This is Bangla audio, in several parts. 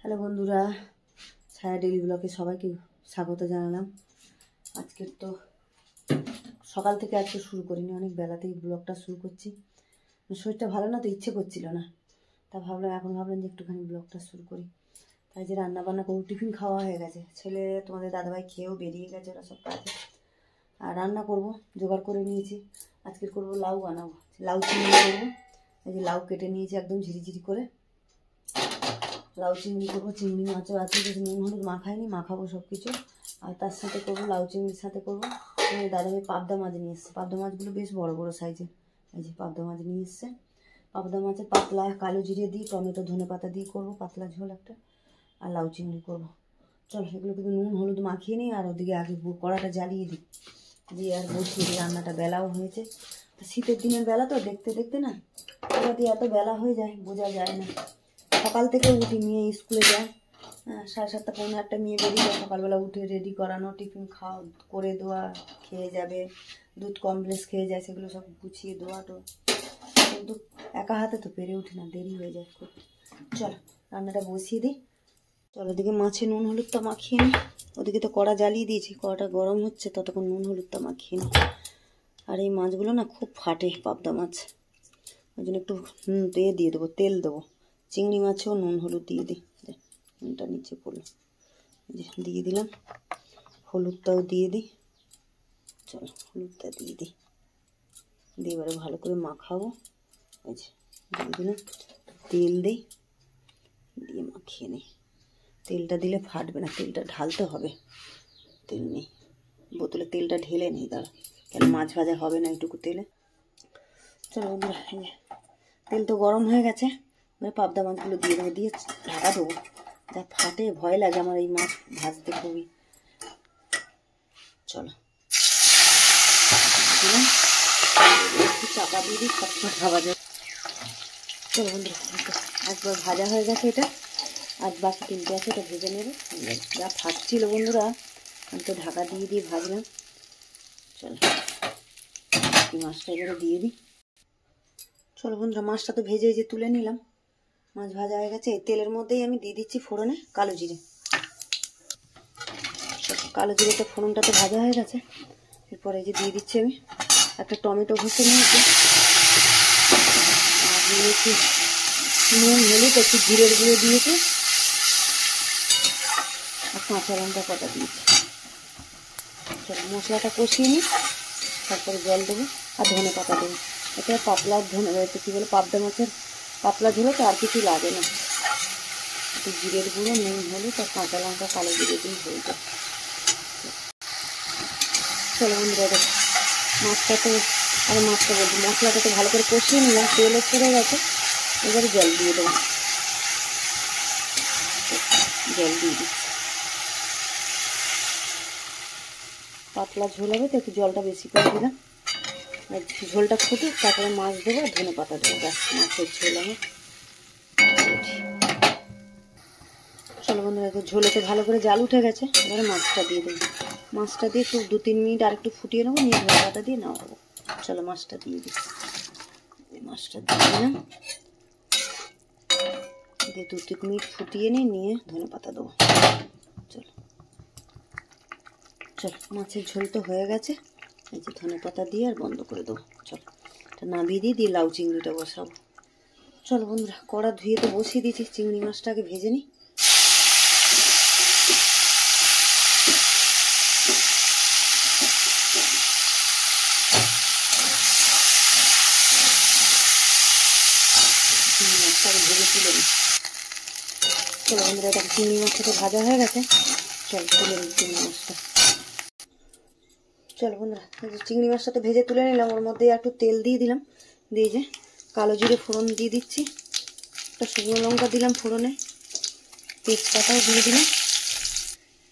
হ্যালো বন্ধুরা, ছায়া ডেইলি ব্লগে সবাইকে স্বাগত জানালাম। আজকের তো সকাল থেকে আজকে শুরু করিনি, অনেক বেলাতেই ব্লগটা শুরু করছি। শরীরটা ভালো না তো, ইচ্ছে করছিল না, তা ভাবলাম যে একটুখানি ব্লগটা শুরু করি। তাই যে রান্না বান্না করবো, টিফিন খাওয়া হয়ে গেছে, ছেলে তোমাদের দাদাভাই খেয়েও বেরিয়ে গেছে ওরা সব কাজে। আর রান্না করব, জোগাড় করে নিয়েছি। আজকের করব লাউ বানাবো, লাউ চিংড়ি করবো। এই যে লাউ কেটে নিয়েছি একদম ঝিরিঝিরি করে। লাউ চিংড়ি করবো, চিংড়ি মাছও আছে, কিছু নুন হলুদ মাখাইনি, মাখাবো সব কিছু। আর তার সাথে করবো লাউ চিংড়ির সাথে করবো দাদাভাই পাবদা মাছ নিয়ে এসছে। পাবদা মাছগুলো বেশ বড় বড় সাইজের। এই যে পাবদা মাছ নিয়ে এসছে। পাবদা মাছের পাতলা কালো জিরে দিয়ে টমেটো ধনে পাতা দিয়ে করবো পাতলা ঝোল একটা। আর লাউ চিংড়ি করবো। চলো এগুলো কিন্তু নুন হলুদ মাখিয়ে নিই, আর ওদিকে আগে কড়াটা জ্বালিয়ে দিই, দিয়ে আর বসিয়ে দিই। রান্নাটা বেলাও হয়েছে, শীতের দিনের বেলা তো দেখতে দেখতে না দিয়ে এত বেলা হয়ে যায়, বোঝা যায় না। সকাল থেকে উঠি, মেয়ে স্কুলে যায়, 7:30 পৌনে 8টা মেয়ে বেরিয়ে যায়। সকালবেলা উঠে রেডি করানো, টিফিন খাওয়া করে দেওয়া, খেয়ে যাবে, দুধ কমপ্লেক্স খেয়ে যায়, সেগুলো সব গুছিয়ে দেওয়া। তো কিন্তু একা হাতে তো পেরে উঠি না, দেরি হয়ে যায় খুব। চলো রান্নাটা বসিয়ে দিই। চলো ওদিকে মাছে নুন হলুদটা মাখিয়ে নিই। ওদিকে তো কড়া জ্বালিয়ে দিয়েছি, কড়াটা গরম হচ্ছে, ততক্ষণ নুন হলুদটা মাখিয়ে নিই। আর এই মাছগুলো না খুব ফাটে, পাবদা মাছ, ওই জন্য একটু দিয়ে দেবো, তেল দেবো। চিংড়ি মাছেও নুন হলুদ দিয়ে দিই, নুনটা নিচে পড়লো, দিয়ে দিলাম। হলুদটাও দিয়ে দিই। চলো হলুদটা দিয়ে দিই, দিয়ে এবারে ভালো করে মাখাবো। এই যে দিয়ে দিলাম, তেল দিই, দিয়ে মাখিয়ে নিই। তেলটা দিলে ফাটবে না, তেলটা ঢালতে হবে। তেল নেই, বোতলে তেলটা ঢেলে নেই, দাঁড়া, কেন মাছ ভাজা হবে না এইটুকু তেলে। চলো বন্ধুরা, তেল তো গরম হয়ে গেছে, পাবদা মাছগুলো দিয়ে দেবো, দিয়ে ঢাকা দেবো। যা ফাটে, ভয় লাগে আমার এই মাছ ভাজতে খুবই। চলো দিলাম, একটু চাপা দিয়ে দিই, ফটফট ভাজা। চলো বন্ধুরা, একবার ভাজা হয়ে গেছে এটা, আর বাকি তিনটে আছে, এটা ভেজে নেবে। যা ফাটছিল বন্ধুরা, আমি তো ঢাকা দিয়ে দিয়ে ভাজলাম। চলো এই মাছটা এবারে দিয়ে দিই। চলো বন্ধুরা, মাছটা তো ভেজে যে তুলে নিলাম, মাছ ভাজা হয়ে গেছে। এই তেলের মধ্যেই আমি দিয়ে দিচ্ছি ফোড়নে কালো জিরে। কালো জিরেটা ফোড়নটা তো ভাজা হয়ে গেছে। এরপরে এই যে দিয়ে দিচ্ছি আমি একটা টমেটো ঘষে নিয়েছি, আর দিয়েছি নুন হলুদ, একটু জিরের গুঁড়ো দিয়েছি, আর কাঁচা লঙ্কা কটা দিয়েছি। চলো মশলাটা কষিয়ে নিই, তারপরে জল দেবো আর ধনে পাতা দেবো। এটা পাতলা কী বলে, পাবদা মাছের পাতলা ঝোলে তো আর কিছু লাগে না। একটু জিরের গুঁড়ো, নুন হলুদ আর কাঁচা লঙ্কা কালো জিরে দিয়ে হয়ে যায়। চলো বন্ধুরা, মাছটা তো বলছি, মশলাটা তো ভালো করে কষিয়ে নিলাম, তেলও ছেড়ে গেছে। এবারে জল দিয়ে দেবো, জল দিয়ে দিচ্ছি। পাতলা ঝোল হবে তো একটু জলটা বেশি করে দিলাম। আর ঝোলটা ফুটে তারপরে মাছ দেবো, ধনে পাতা দেবো, ব্যাস মাছের ঝোল আমার। চলো বন্ধুরা, ঝোলে তো ভালো করে জাল উঠে গেছে, এবারে মাছটা দিয়ে দেবো। মাছটা দিয়ে একটু 2-3 মিনিট আর একটু ফুটিয়ে নেবো, নিয়ে ধনে পাতা দিয়ে নামাবো। চলো মাছটা দিয়ে দিই, মাছটা দিয়ে দিলাম, দিয়ে 2-3 মিনিট ফুটিয়ে নিয়ে ধনে পাতা দেবো। চলো চলো মাছের ঝোল তো হয়ে গেছে, এই যে ধনে পাতা দিয়ে আর বন্ধ করে দেবো। চলো এটা নামিয়ে দিয়ে লাউ চিংড়িটা বসাবো। চলো বন্ধুরা, কড়া ধুয়ে তো বসিয়ে দিয়েছি, চিংড়ি মাছটা আগে ভেজে নিই। চিংড়ি মাছটা আগে ভেজে তুলে নিই। চলো বন্ধুরা, এটা চিংড়ি মাছটা তো ভাজা হয়ে গেছে, চল তুলে নিই চিংড়ি মাছটা। চলো বন্ধুরা, চিংড়ি মাছটা তো ভেজে তুলে নিলাম, ওর মধ্যে একটু তেল দিয়ে দিলাম, দিয়ে যে কালো জিরে ফোড়ন দিয়ে দিচ্ছি, একটা শুকনো লঙ্কা দিলাম ফোড়নে, তেজপাতাও দিয়ে দিলাম।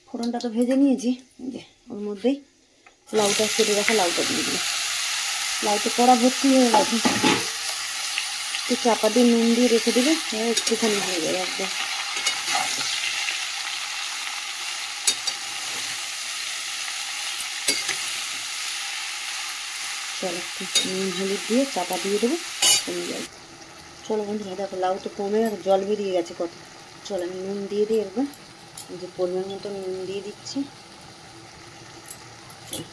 ফোড়নটা তো ভেজে নিয়েছি, যে ওর মধ্যেই লাউটা কেটে রাখা লাউটা দিয়ে দিলাম। লাউটা কড়া ভর্তি হয়ে গেছে, একটু চাপা দিয়ে নুন দিয়ে রেখে দিলে একটুখানি হয়ে যাবে একদম। চলো নুন হলুদ দিয়ে চাপা দিয়ে দেবো, কমে যাবে। চলো বন্ধুরা, দেখো লাউ তো কমে আর জল বেরিয়ে গেছে কত, চলো আমি নুন দিয়ে দিই একবার, যে পরিমাণ মতো নুন দিয়ে দিচ্ছি,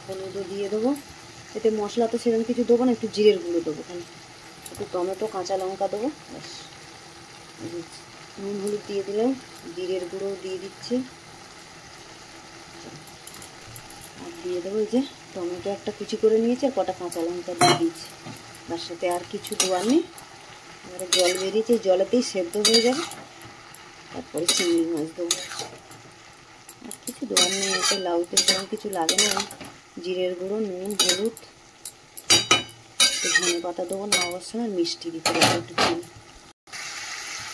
হলুদও দিয়ে দেবো। এতে মশলা তো সেরকম কিছু দেবো না, একটু জিরের গুঁড়ো দেবো, খালি একটু টমেটো কাঁচা লঙ্কা দেবো, ব্যাস। নুন হলুদ দিয়ে দিলাম, জিরের গুঁড়ো দিয়ে দিচ্ছি, আর দিয়ে দেবো এই যে টমেটো একটা কুচি করে নিয়েছি, আর কটা কাঁচা লঙ্কা দিয়ে দিয়েছি। তার সাথে আর কিছু দেওয়ার নেই। এবারে জল বেরিয়েছে, জলেতেই সেদ্ধ হয়ে যাবে। তারপরে চিংড়ি মাছ দেবো, আর কিছু দেওয়ার নেই। এতে লাউতে সেরকম কিছু লাগে না, জিরের গুঁড়ো, নুন, হলুদ, একটু ধনে পাতা দেবো না অবশ্য, আর মিষ্টি দিতে হবে একটু চিনি।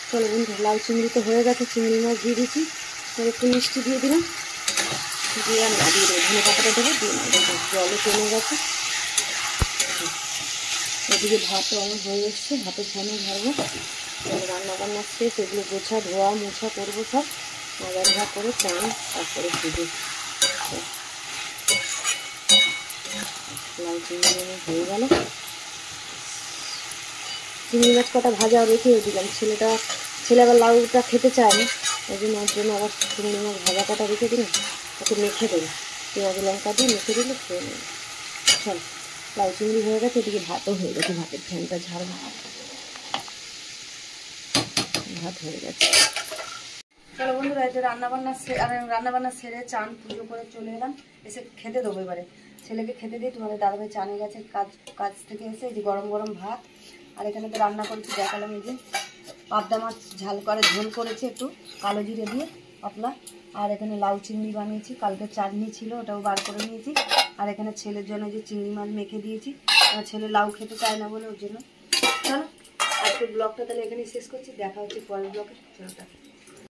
চলো বন্ধু, লাউ চিংড়ি তো হয়ে গেছে, চিংড়ি মাছ দিয়ে দিচ্ছি, আর একটু মিষ্টি দিয়ে দিলাম, দিয়ে আর না দিয়ে দেবো, ধনে পাতাটা দেবো, দিয়ে জলও কমে গেছে। এদিকে ভাতও আমার হয়ে এসছে, ভাতের ফোনে ধরবো। রান্না বান্না শেষ, এগুলো গোছা ধোয়া মোছা করবো সব, মাজা ধোয়া করে চান, তারপরে শুধু লাউ চিংড়ি হয়ে গেল। চিংড়ি মাছ কটা ভাজা রেখেও দিলাম, ছেলে আবার লাউটা খেতে চায় না, ওই জন্য ওর জন্য আবার চিংড়ি মাছ ভাজা কটা রেখে দিলাম, ওকে মেখে দেবো, পেঁয়াজ লঙ্কা দিয়ে মেখে দিলে খেয়ে নেবে। চল, লাউ চিংড়ি হয়ে গেছে, এদিকে ভাতও হয়ে গেছে, ভাতের ফ্যানটা ঝাড়বো, ভাত হয়ে গেছে। চলো বন্ধুরা, এই যে রান্নাবান্না সেরে চান পুজো করে চলে এলাম, এসে খেতে দেবো। এবারে ছেলেকে খেতে দিয়ে তোমাদের দাদাভাই চানে গেছে কাজ থেকে এসে, এই যে গরম গরম ভাত, আর এখানে তো রান্না করেছি দেখালাম, এই যে পাবদা মাছ ঝোল করেছি একটু কালো জিরে দিয়ে পাতলা, আর এখানে লাউ চিংড়ি বানিয়েছি, কালকে চাটনি ছিল ওটাও বার করে নিয়েছি, আর এখানে ছেলের জন্য যে চিংড়ি মাছ মেখে দিয়েছি, ছেলে লাউ খেতে চায় না বলে ওর জন্য। চলো আজকের ব্লগটা তাহলে এখানেই শেষ করছি, দেখা হচ্ছে পরের ব্লগে। চলো।